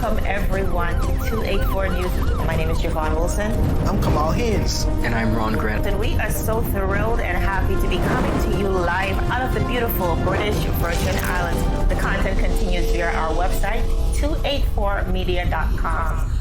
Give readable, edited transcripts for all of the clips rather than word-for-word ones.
Welcome everyone to 284 News. My name is Javon Wilson. I'm Kamal Haynes. And I'm Ron Grant. And we are so thrilled and happy to be coming to you live out of the beautiful British Virgin Islands. The content continues via our website, 284media.com.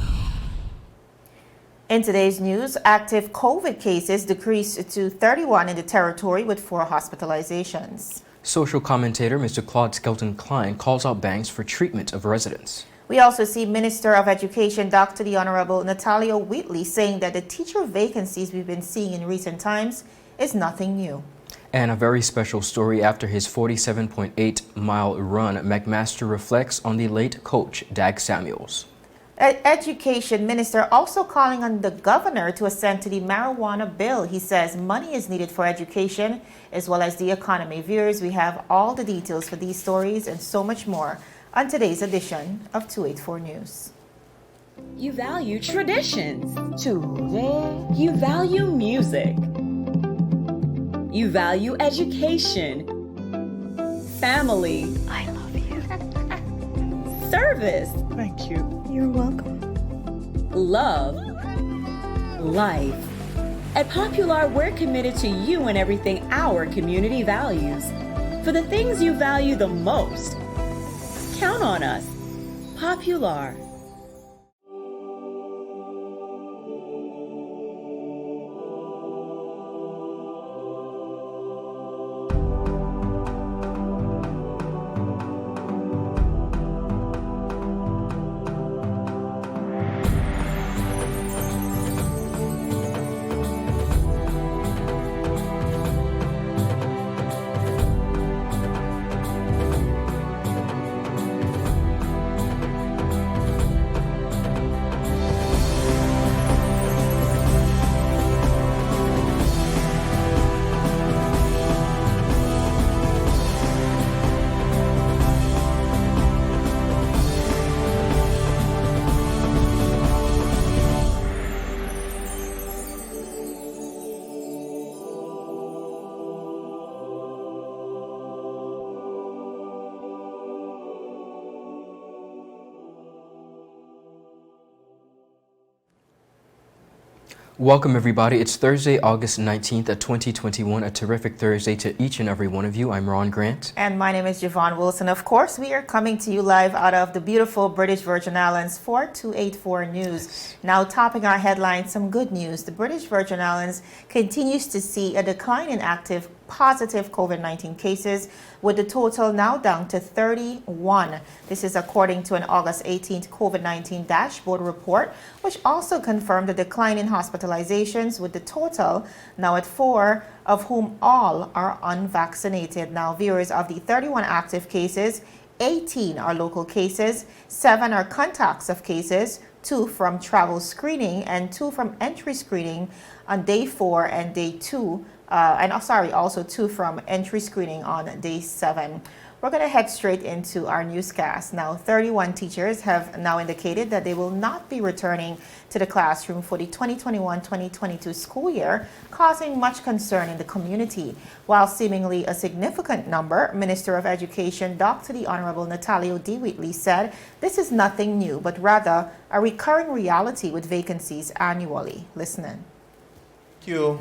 In today's news, active COVID cases decreased to 31 in the territory with 4 hospitalizations. Social commentator Mr. Claude Skelton-Klein calls out banks for treatment of residents. We also see Minister of Education Dr. the Honorable Natalia Wheatley saying that the teacher vacancies we've been seeing in recent times is nothing new. And a very special story: after his 47.8-mile run, McMaster reflects on the late Coach Dag Samuels. Education Minister also calling on the governor to assent to the marijuana bill. He says money is needed for education as well as the economy. Viewers, we have all the details for these stories and so much more on today's edition of 284 News. You value traditions. Today, you value music. You value education. Family. I love you. Service. Thank you. You're welcome. Love. Life. At Popular, we're committed to you and everything our community values. For the things you value the most, count on us. Popular. Welcome everybody. It's Thursday, August 19th, 2021. A terrific Thursday to each and every one of you. I'm Ron Grant. And my name is Javon Wilson. Of course, we are coming to you live out of the beautiful British Virgin Islands for 284 News. Now, topping our headlines, some good news. The British Virgin Islands continues to see a decline in active positive COVID-19 cases, with the total now down to 31. This is according to an August 18th COVID-19 dashboard report, which also confirmed the decline in hospitalizations, with the total now at 4, of whom all are unvaccinated. Now, viewers, of the 31 active cases, 18 are local cases, 7 are contacts of cases, 2 from travel screening and 2 from entry screening on day 4 and day 2. Also 2 from entry screening on day 7. We're going to head straight into our newscast. Now, 31 teachers have now indicated that they will not be returning to the classroom for the 2021-2022 school year, causing much concern in the community. While seemingly a significant number, Minister of Education Dr. the Honorable Natalia D. Wheatley said this is nothing new, but rather a recurring reality with vacancies annually. Listening. Thank you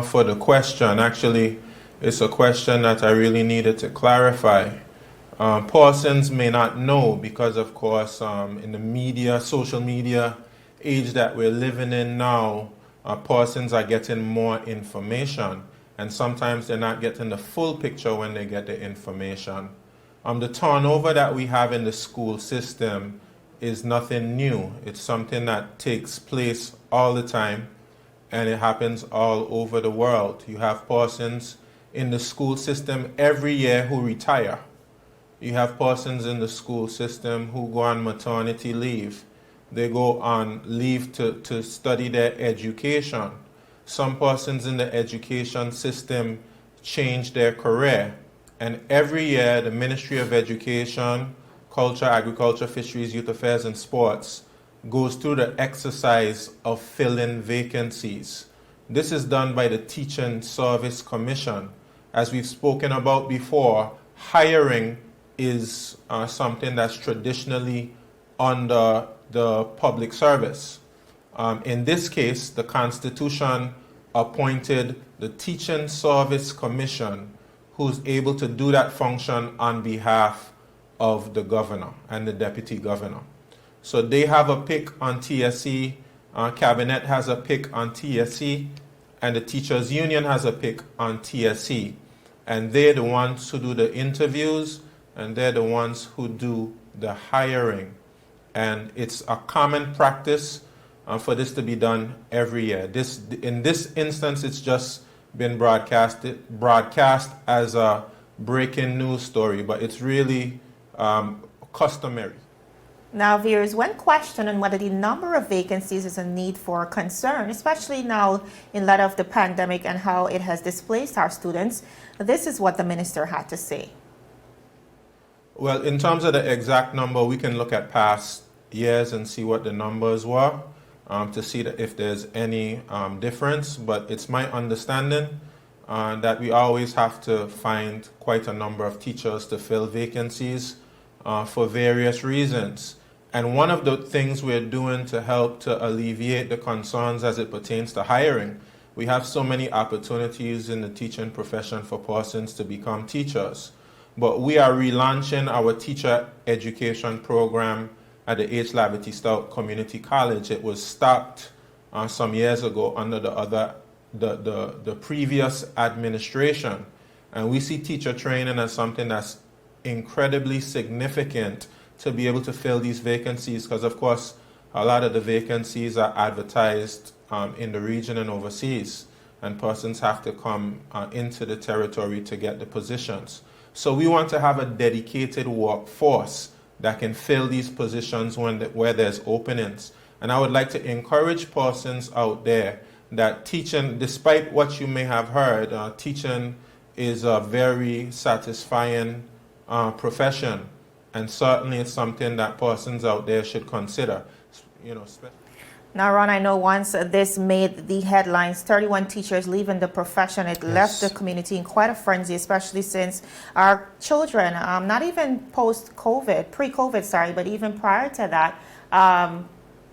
for the question. Actually, it's a question that I really needed to clarify. Persons may not know because, of course, in the media, social media age that we're living in now, persons are getting more information, and sometimes they're not getting the full picture when they get the information. The turnover that we have in the school system is nothing new. It's something that takes place all the time, and it happens all over the world. You have persons in the school system every year who retire. You have persons in the school system who go on maternity leave. They go on leave to study their education. Some persons in the education system change their career. And every year, the Ministry of Education, Culture, Agriculture, Fisheries, Youth Affairs, and Sports goes through the exercise of filling vacancies. This is done by the Teaching Service Commission. As we've spoken about before, hiring is something that's traditionally under the public service. In this case, the Constitution appointed the Teaching Service Commission, who's able to do that function on behalf of the governor and the deputy governor. So they have a pick on TSC, Cabinet has a pick on TSC, and the Teachers Union has a pick on TSC. And they're the ones who do the interviews, and they're the ones who do the hiring. And it's a common practice for this to be done every year. In this instance, it's just been broadcast as a breaking news story, but it's really customary. Now, viewers, when questioned on whether the number of vacancies is a need for concern, especially now in light of the pandemic and how it has displaced our students, this is what the minister had to say. Well, in terms of the exact number, we can look at past years and see what the numbers were to see that if there's any difference. But it's my understanding that we always have to find quite a number of teachers to fill vacancies for various reasons. And one of the things we're doing to help to alleviate the concerns as it pertains to hiring, we have so many opportunities in the teaching profession for persons to become teachers. But we are relaunching our teacher education program at the H. Laverty Stout Community College. It was stopped some years ago under the previous administration. And we see teacher training as something that's incredibly significant to be able to fill these vacancies, because of course a lot of the vacancies are advertised in the region and overseas, and persons have to come into the territory to get the positions. So we want to have a dedicated workforce that can fill these positions where there's openings. And I would like to encourage persons out there that teaching, despite what you may have heard, teaching is a very satisfying profession, and certainly it's something that persons out there should consider. Now, Ron, I know once this made the headlines, 31 teachers leaving the profession. It left the community in quite a frenzy, especially since our children, not even post-COVID, pre-COVID, sorry, but even prior to that,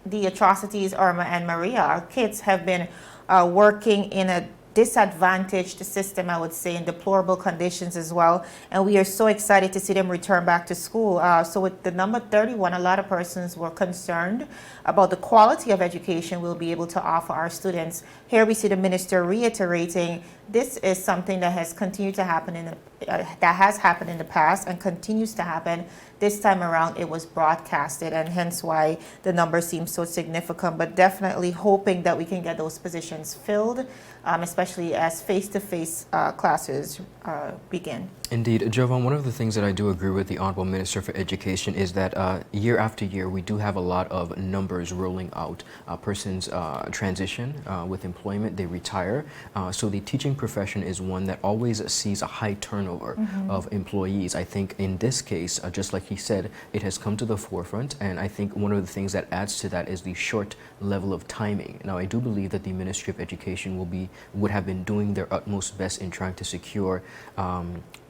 the atrocities, Irma and Maria, our kids have been working in a disadvantaged system, I would say, in deplorable conditions as well. And we are so excited to see them return back to school. So with the number 31, a lot of persons were concerned about the quality of education we'll be able to offer our students. Here we see the minister reiterating this is something that has continued to happen that has happened in the past and continues to happen. This time around, it was broadcasted, and hence why the number seems so significant, but definitely hoping that we can get those positions filled, especially as face-to-face classes begin. Indeed. Jovan, one of the things that I do agree with the Honorable Minister for Education is that year after year, we do have a lot of numbers rolling out. Persons transition with employment, they retire. So the teaching profession is one that always sees a high turnover of employees. I think in this case, just like he said, it has come to the forefront, and I think one of the things that adds to that is the short level of timing. Now, I do believe that the Ministry of Education would have been doing their utmost best in trying to secure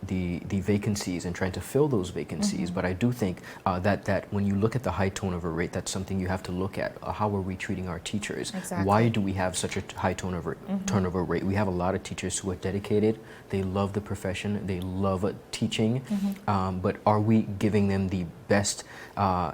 the vacancies and trying to fill those vacancies. But I do think that when you look at the high turnover rate, that's something you have to look at. How are we treating our teachers? Exactly. Why do we have such a high turnover rate? We have a lot of teachers who are dedicated. They love the profession. They love teaching. But are we giving them the best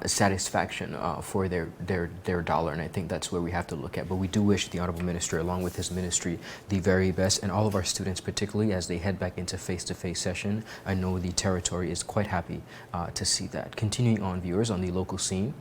satisfaction for their dollar? And I think that's where we have to look at. But we do wish the Honorable Minister, along with his ministry, the very best, and all of our students particularly as they head back into face-to-face session. I know the territory is quite happy to see that. Continuing on, viewers, on the local scene.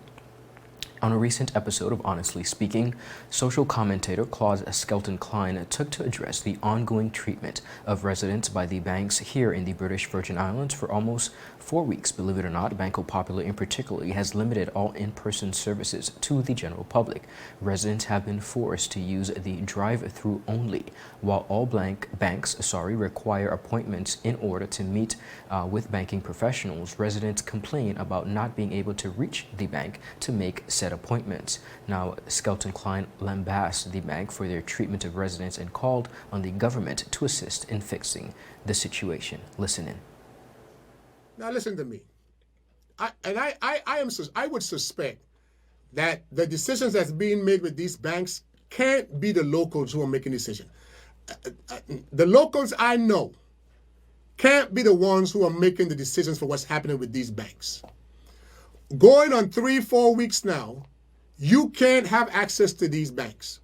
On a recent episode of Honestly Speaking, social commentator Claude Skelton Klein took to address the ongoing treatment of residents by the banks here in the British Virgin Islands for almost 4 weeks. Believe it or not, Banco Popular in particular has limited all in-person services to the general public. Residents have been forced to use the drive-through only, while all banks require appointments in order to meet with banking professionals. Residents complain about not being able to reach the bank to make said appointments. Now, Skelton Klein lambasted the bank for their treatment of residents and called on the government to assist in fixing the situation. Listen in. Now listen to me. I would suspect that the decisions that's being made with these banks can't be the locals who are making decisions. The locals I know can't be the ones who are making the decisions for what's happening with these banks. Going on 3-4 weeks now, you can't have access to these banks.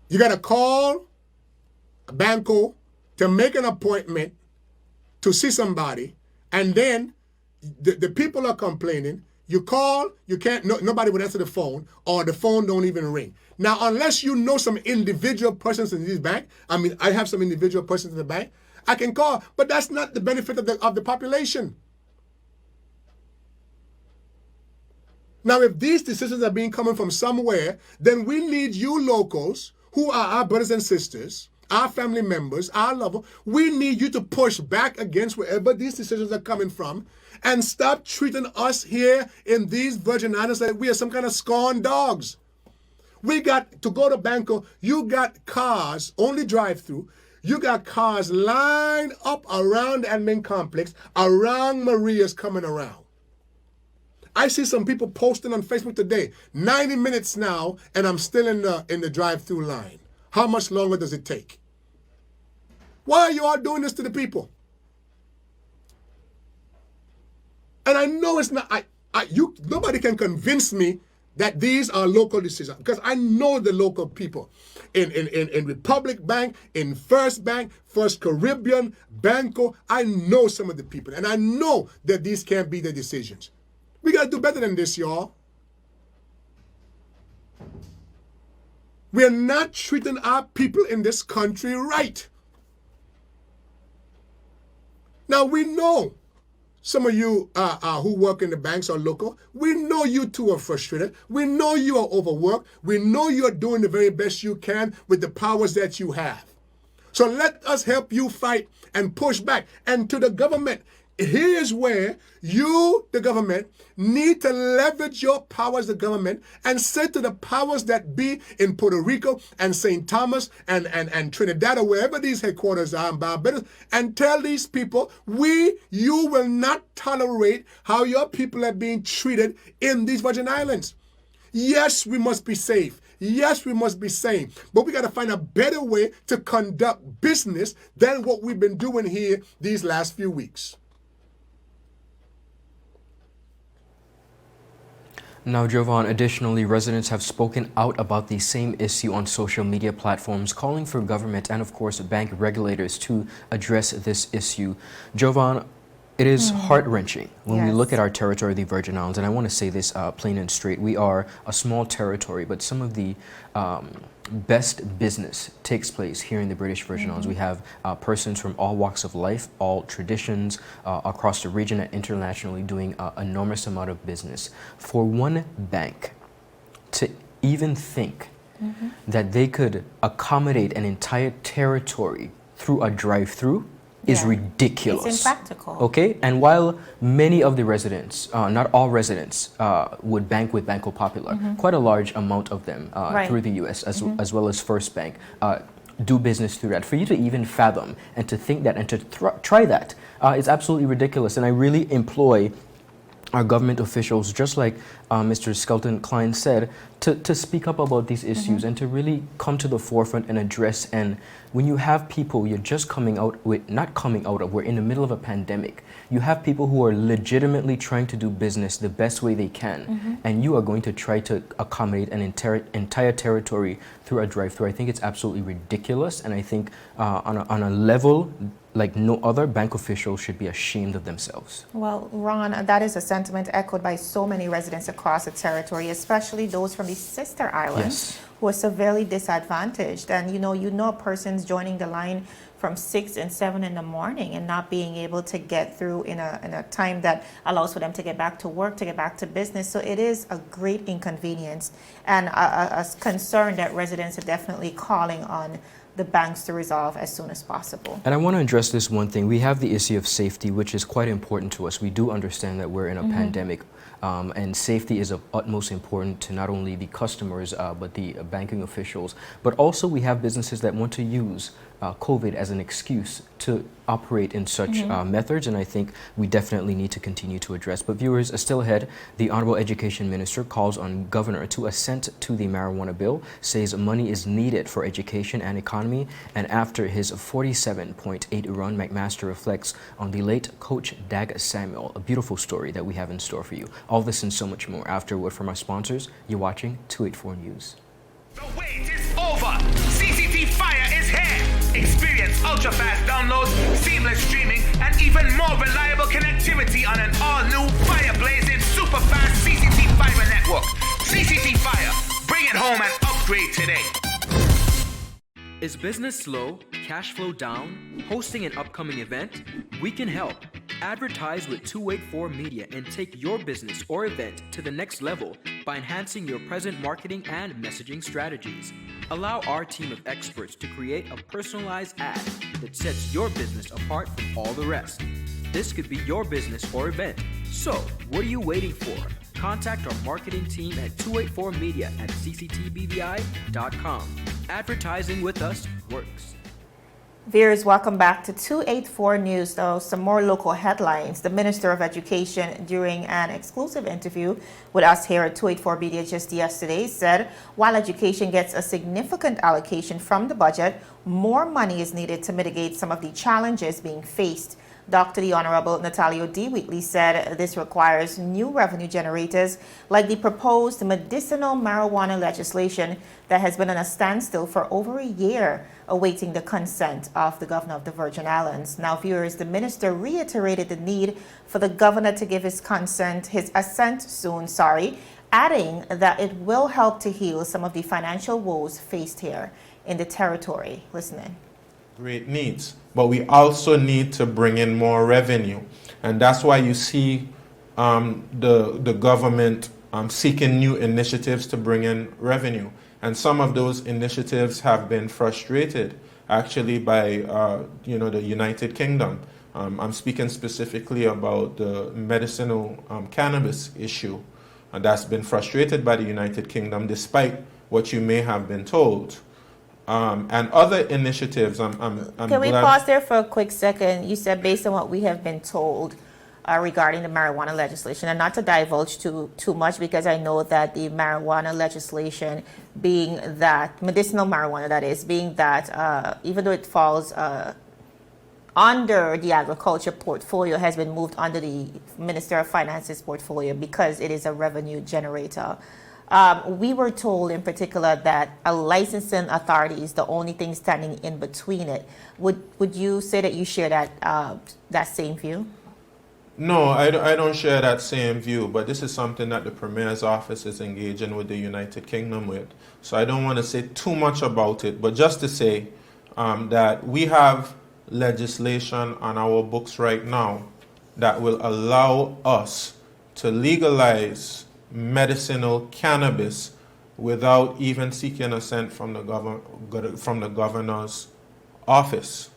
You got to call a banco to make an appointment to see somebody, and then the people are complaining. You call, you can't, nobody would answer the phone, or the phone don't even ring. Now, unless you know some individual persons in these banks, I mean, I have some individual persons in the bank, I can call, but that's not the benefit of the population. Now, if these decisions are being coming from somewhere, then we need you locals, who are our brothers and sisters, our family members, our lovers. We need you to push back against wherever these decisions are coming from, and stop treating us here in these Virgin Islands like we are some kind of scorned dogs. We got to go to Banco. You got cars, only drive-through. You got cars lined up around the admin complex, around Maria's coming around. I see some people posting on Facebook today, 90 minutes now, and I'm still in the drive-through line. How much longer does it take? Why are you all doing this to the people? And I know it's not, nobody can convince me that these are local decisions, because I know the local people in Republic Bank, in First Bank, First Caribbean, Banco. I know some of the people, and I know that these can't be the decisions. We got to do better than this, y'all. We are not treating our people in this country right. Now, we know some of you who work in the banks are local. We know you too are frustrated. We know you are overworked. We know you are doing the very best you can with the powers that you have. So let us help you fight and push back. And to the government, here's where you, the government, need to leverage your powers, the government, and say to the powers that be in Puerto Rico and St. Thomas and Trinidad, or wherever these headquarters are in Barbuda, and tell these people, you will not tolerate how your people are being treated in these Virgin Islands. Yes, we must be safe. Yes, we must be sane. But we got to find a better way to conduct business than what we've been doing here these last few weeks. Now, Jovan, additionally, residents have spoken out about the same issue on social media platforms, calling for government and, of course, bank regulators to address this issue. Jovan, it is heart-wrenching when we look at our territory, the Virgin Islands, and I want to say this plain and straight. We are a small territory, but some of the best business takes place here in the British Virgin Islands. We have persons from all walks of life, all traditions across the region and internationally doing an enormous amount of business. For one bank to even think that they could accommodate an entire territory through a drive-through is ridiculous. It's impractical. Okay, and while many of the residents, not all residents, would bank with Banco Popular, quite a large amount of them through the U.S. As well as First Bank do business through that. For you to even fathom and to think that and to try that is absolutely ridiculous. And I really employ our government officials, just like Mr. Skelton Klein said, to speak up about these issues and to really come to the forefront and address. And when you have people you're just coming out with, not coming out of, we're in the middle of a pandemic, you have people who are legitimately trying to do business the best way they can, and you are going to try to accommodate an entire territory through a drive-through. I think it's absolutely ridiculous, and I think on a level like no other, bank officials should be ashamed of themselves. Well, Ron, that is a sentiment echoed by so many residents across the territory, especially those from the sister islands who are severely disadvantaged. And you know persons joining the line from 6 and 7 in the morning and not being able to get through in a time that allows for them to get back to work, to get back to business. So it is a great inconvenience and a concern that residents are definitely calling on the banks to resolve as soon as possible. And I want to address this one thing. We have the issue of safety, which is quite important to us. We do understand that we're in a pandemic, and safety is of utmost importance to not only the customers, but the banking officials. But also we have businesses that want to use COVID as an excuse to operate in such methods, and I think we definitely need to continue to address. But viewers, still ahead, the Honorable Education Minister calls on Governor to assent to the marijuana bill, says money is needed for education and economy, and after his 47.8 run, McMaster reflects on the late Coach Dag Samuels, a beautiful story that we have in store for you. All this and so much more after a word from our sponsors. You're watching 284 News. The wait is over. CCT Fire is here. Experience ultra-fast downloads, seamless streaming, and even more reliable connectivity on an all-new fire-blazing super-fast CCT Fiber network. CCT Fire. Bring it home and upgrade today. Is business slow? Cash flow down? Hosting an upcoming event? We can help. Advertise with 284 Media and take your business or event to the next level by enhancing your present marketing and messaging strategies. Allow our team of experts to create a personalized ad that sets your business apart from all the rest. This could be your business or event. So, what are you waiting for? Contact our marketing team at 284media@cctbvi.com. Advertising with us works. Viewers, welcome back to 284 News. Though some more local headlines. The Minister of Education, during an exclusive interview with us here at 284 Media just yesterday, said while education gets a significant allocation from the budget, more money is needed to mitigate some of the challenges being faced. Dr. the Honorable Natalio D. Wheatley said this requires new revenue generators like the proposed medicinal marijuana legislation that has been on a standstill for over a year, awaiting the consent of the Governor of the Virgin Islands. Now, viewers, the minister reiterated the need for the Governor to give his assent soon, adding that it will help to heal some of the financial woes faced here in the territory. Listen in. Great needs, but we also need to bring in more revenue, and that's why you see the government seeking new initiatives to bring in revenue, and some of those initiatives have been frustrated actually by the United Kingdom. I'm speaking specifically about the medicinal cannabis issue, and that's been frustrated by the United Kingdom despite what you may have been told. And other initiatives, Can we pause there for a quick second? You said based on what we have been told regarding the marijuana legislation, and not to divulge too much, because I know that the marijuana legislation being that, medicinal marijuana that is, being that even though it falls under the agriculture portfolio, has been moved under the Minister of Finance's portfolio because it is a revenue generator. We were told in particular that a licensing authority is the only thing standing in between it. Would you say that you share that same view? No, I don't share that same view, but this is something that the Premier's office is engaging with the United Kingdom with. So I don't want to say too much about it, but just to say that we have legislation on our books right now that will allow us to legalize medicinal cannabis without even seeking assent from the governor's office.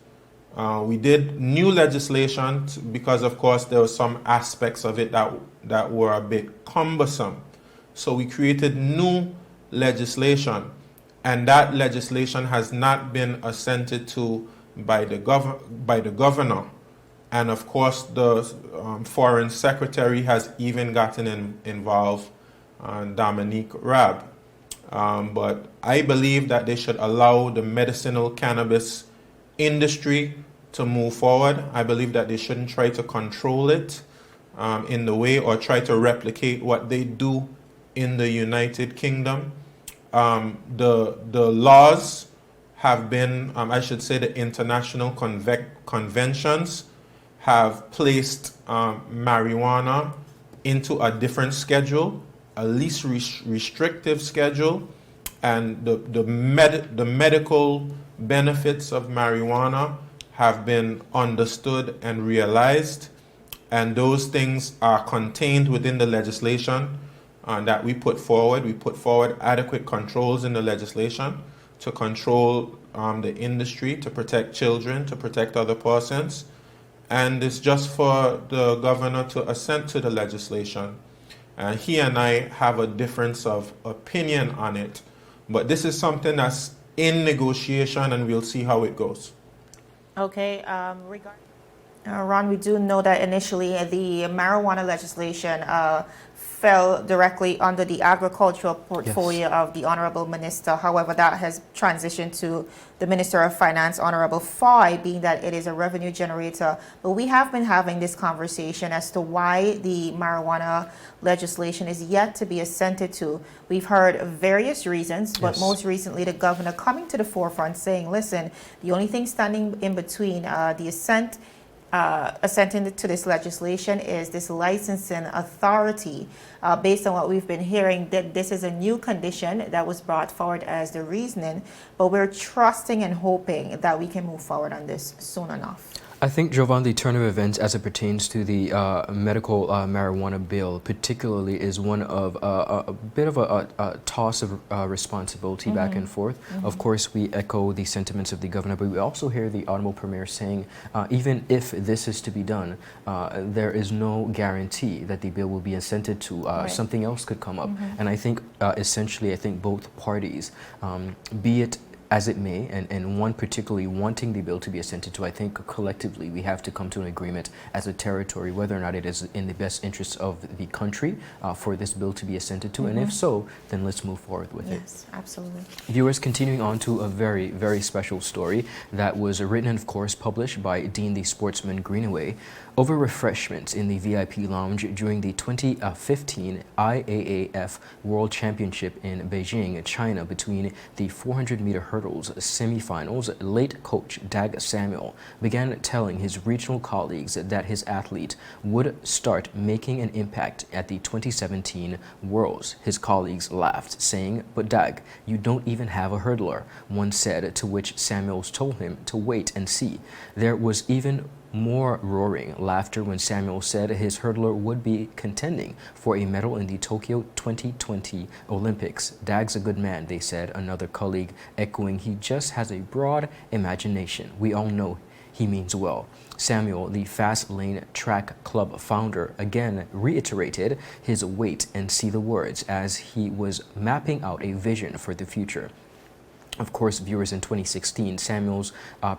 We did new legislation because, of course, there were some aspects of it that were a bit cumbersome. So we created new legislation, and that legislation has not been assented to by the governor. And of course, the Foreign Secretary has even gotten involved, Dominique Raab. But I believe that they should allow the medicinal cannabis industry to move forward. I believe that they shouldn't try to control it in the way or try to replicate what they do in the United Kingdom. The laws have been, the international conventions have placed marijuana into a different schedule, a least restrictive schedule, and the medical benefits of marijuana have been understood and realized, and those things are contained within the legislation that we put forward. We put forward adequate controls in the legislation to control the industry, to protect children, to protect other persons. And it's just for the governor to assent to the legislation. He and I have a difference of opinion on it. But this is something that's in negotiation, and we'll see how it goes. Okay, Ron, we do know that initially the marijuana legislation fell directly under the agricultural portfolio of the Honorable Minister. However, that has transitioned to the Minister of Finance, Honorable Foy, being that it is a revenue generator. But we have been having this conversation as to why the marijuana legislation is yet to be assented to. We've heard various reasons, but most recently the governor coming to the forefront saying, listen, the only thing standing in between the assenting to this legislation is this licensing authority. Based on what we've been hearing, that this is a new condition that was brought forward as the reasoning, but we're trusting and hoping that we can move forward on this soon enough. I think, Jovan, the turn of events as it pertains to the medical marijuana bill particularly is one of a bit of a toss of responsibility back and forth. Of course, we echo the sentiments of the governor, but we also hear the Honorable Premier saying, even if this is to be done, there is no guarantee that the bill will be assented to. Something else could come up. And I think, essentially, I think both parties, be it as it may, and one particularly wanting the bill to be assented to, I think collectively we have to come to an agreement as a territory whether or not it is in the best interests of the country for this bill to be assented to, and if so, then let's move forward with it. Yes, absolutely. Viewers, continuing on to a very, very special story that was written and of course published by Dean the Sportsman Greenaway over refreshments in the VIP lounge during the 2015 IAAF World Championship in Beijing, China, between the 400-meter hurdles semifinals. Late Coach Dag Samuels began telling his regional colleagues that his athlete would start making an impact at the 2017 Worlds. His colleagues laughed, saying, "But Dag, you don't even have a hurdler," one said, to which Samuels told him to wait and see. There was even more roaring laughter when Samuel said his hurdler would be contending for a medal in the Tokyo 2020 Olympics. Dag's a good man, they said, another colleague echoing, "He just has a broad imagination. We all know he means well." Samuel, the Fast Lane Track Club founder, again reiterated his wait and see the words as he was mapping out a vision for the future. Of course, viewers, in 2016, Samuel's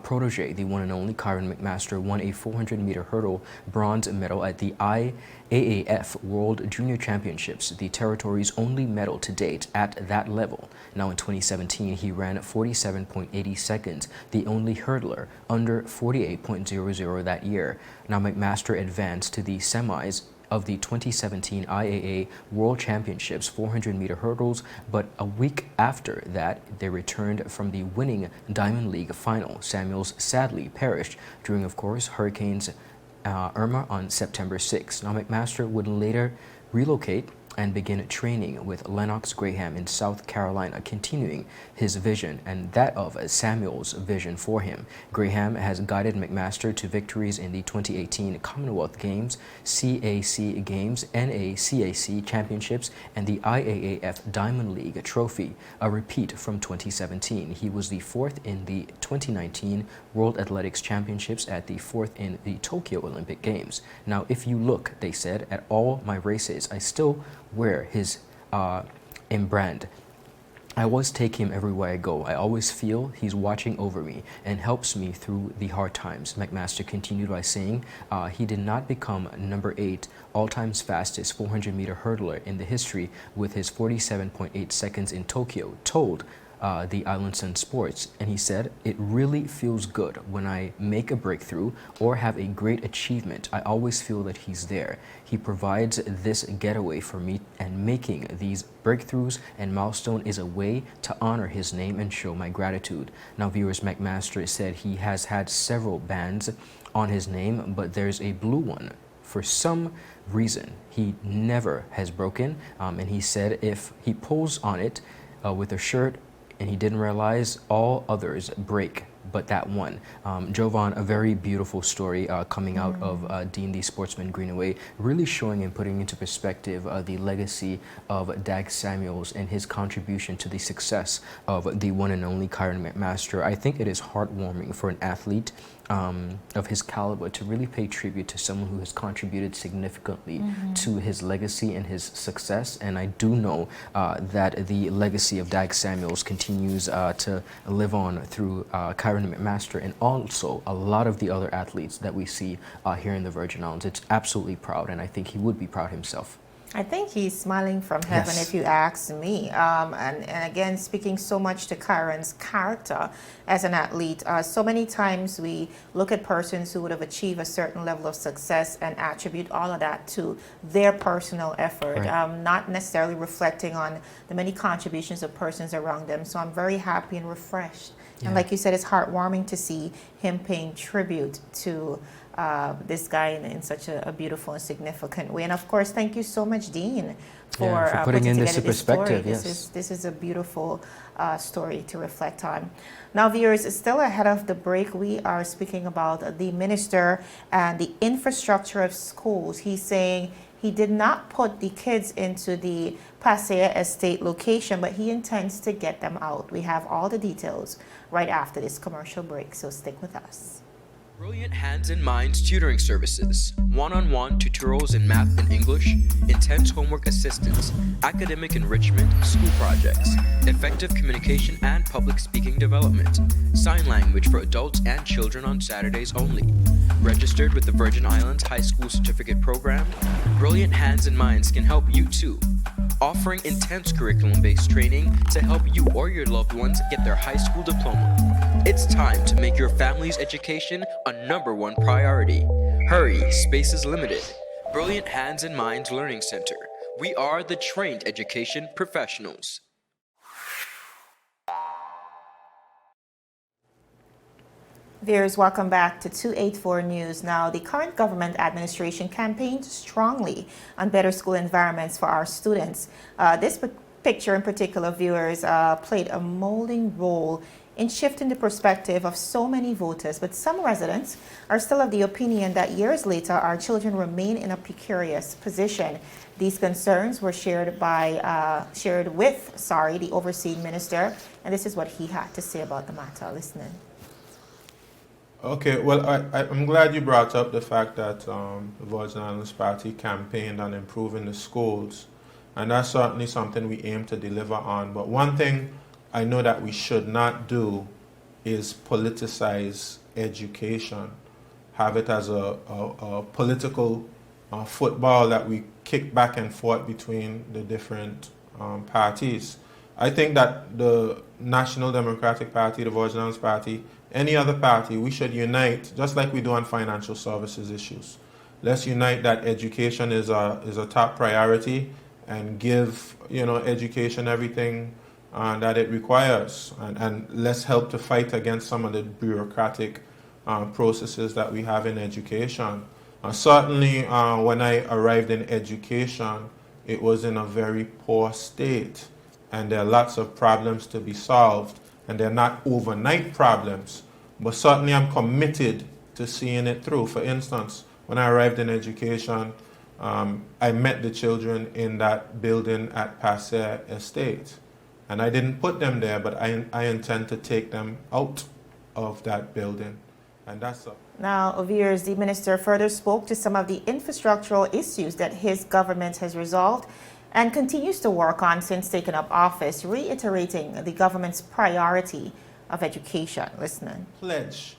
protege, the one and only McMaster, won a 400-meter hurdle bronze medal at the IAAF World Junior Championships, the territory's only medal to date at that level. Now in 2017, he ran 47.80 seconds, the only hurdler under 48.00 that year. Now McMaster advanced to the semis of the 2017 IAA World Championships 400-meter hurdles, but a week after that, they returned from the winning Diamond League final. Samuels sadly perished during, of course, Hurricanes Irma on September 6. Now McMaster would later relocate and begin training with Lennox Graham in South Carolina, continuing his vision and that of Samuel's vision for him. Graham has guided McMaster to victories in the 2018 Commonwealth Games, CAC Games, NACAC Championships, and the IAAF Diamond League Trophy, a repeat from 2017. He was the fourth in the 2019 World Athletics Championships at the fourth in the Tokyo Olympic Games. Now, if you look, they said, at all my races, I still wear his brand. I always take him everywhere I go. I always feel he's watching over me and helps me through the hard times. McMaster continued by saying he did not become number 8 all-time fastest 400-meter hurdler in the history with his 47.8 seconds in Tokyo, told the Island Sun Sports, and he said, "It really feels good when I make a breakthrough or have a great achievement. I always feel that he's there. He provides this getaway for me, and making these breakthroughs and milestone is a way to honor his name and show my gratitude." Now, viewers, McMaster said he has had several bands on his name, but there's a blue one. For some reason, he never has broken, and he said if he pulls on it with a shirt, and he didn't realize all others break, but that one. Jovan, a very beautiful story coming out of Dean the Sportsman Greenaway, really showing and putting into perspective the legacy of Dag Samuels and his contribution to the success of the one and only McMaster. I think it is heartwarming for an athlete of his caliber to really pay tribute to someone who has contributed significantly to his legacy and his success. And I do know that the legacy of Dag Samuels continues to live on through Kyron McMaster and also a lot of the other athletes that we see here in the Virgin Islands. It's absolutely proud, and I think he would be proud himself. I think he's smiling from heaven, Yes. if you ask me. And again, speaking so much to Kyron's character as an athlete, so many times we look at persons who would have achieved a certain level of success and attribute all of that to their personal effort, Right. not necessarily reflecting on the many contributions of persons around them. So I'm very happy and refreshed. Yeah. And like you said, it's heartwarming to see him paying tribute to this guy in such a beautiful and significant way. And of course, thank you so much, Dean, for putting in this together perspective. story. Yes. This is a beautiful story to reflect on. Now, viewers, still ahead of the break, we are speaking about the minister and the infrastructure of schools. He's saying he did not put the kids into the Pasea Estate location, but he intends to get them out. We have all the details right after this commercial break, so stick with us. Brilliant Hands and Minds tutoring services, one-on-one tutorials in math and English, intense homework assistance, academic enrichment, school projects, effective communication and public speaking development, sign language for adults and children on Saturdays only. Registered with the Virgin Islands High School Certificate Program, Brilliant Hands and Minds can help you too. Offering intense curriculum-based training to help you or your loved ones get their high school diploma. It's time to make your family's education a #1 priority. Hurry, space is limited. Brilliant Hands and Minds Learning Center. We are the trained education professionals. Viewers, welcome back to 284 News. Now, the current government administration campaigned strongly on better school environments for our students. This picture in particular, viewers, played a molding role in shifting the perspective of so many voters, but some residents are still of the opinion that years later our children remain in a precarious position. These concerns were shared with the overseeing minister, and this is what he had to say about the matter. Listening. Okay, well, I'm glad you brought up the fact that the Virgin Islands Party campaigned on improving the schools, and that's certainly something we aim to deliver on. But one thing I know that we should not do is politicize education, have it as a political football that we kick back and forth between the different parties. I think that the National Democratic Party, the Virgin Islands Party, any other party, we should unite, just like we do on financial services issues. Let's unite that education is a top priority and give education everything that it requires, and let's help to fight against some of the bureaucratic processes that we have in education. Certainly, when I arrived in education, it was in a very poor state, and there are lots of problems to be solved, and they're not overnight problems, but certainly I'm committed to seeing it through. For instance, when I arrived in education, I met the children in that building at Pasea Estate. And I didn't put them there, but I intend to take them out of that building. And that's up. Now, viewers, the minister further spoke to some of the infrastructural issues that his government has resolved and continues to work on since taking up office, reiterating the government's priority of education. Listening. Pledge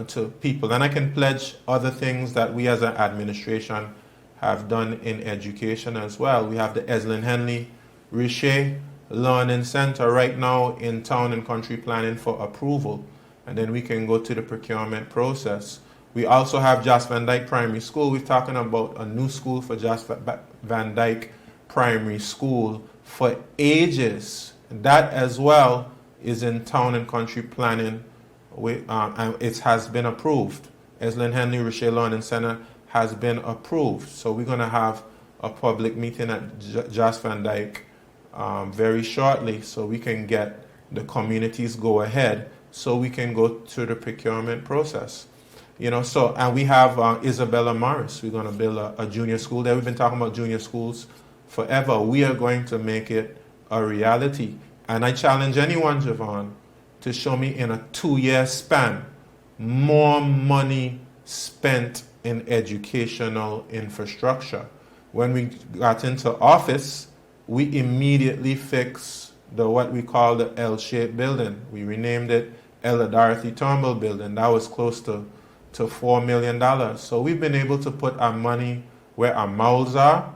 to people, and I can pledge other things that we as an administration have done in education as well. We have the Eslin Henley Richer Learning Center right now in town and country planning for approval, and then we can go to the procurement process. We also have Jas Van Dyke Primary School. We're talking about a new school for Jas Van Dyke Primary School for ages. That as well is in town and country planning, and it has been approved. Eslin Henley Richer Learning Center has been approved. So we're going to have a public meeting at Jas Van Dyke very shortly, so we can get the communities go ahead, so we can go through the procurement process. And we have Isabella Morris. We're going to build a junior school there. We've been talking about junior schools forever. We are going to make it a reality. And I challenge anyone, Javon, to show me in a 2-year span more money spent in educational infrastructure. When we got into office, we immediately fixed what we call the L-shaped building. We renamed it Ella Dorothy Turnbull Building. That was close to $4 million. So we've been able to put our money where our mouths are.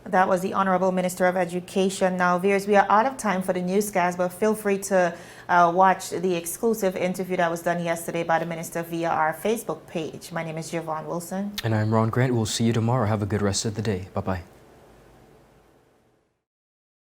That was the Honorable Minister of Education. Now, viewers, we are out of time for the newscast, but feel free to watch the exclusive interview that was done yesterday by the Minister via our Facebook page. My name is Javon Wilson. And I'm Ron Grant. We'll see you tomorrow. Have a good rest of the day. Bye-bye.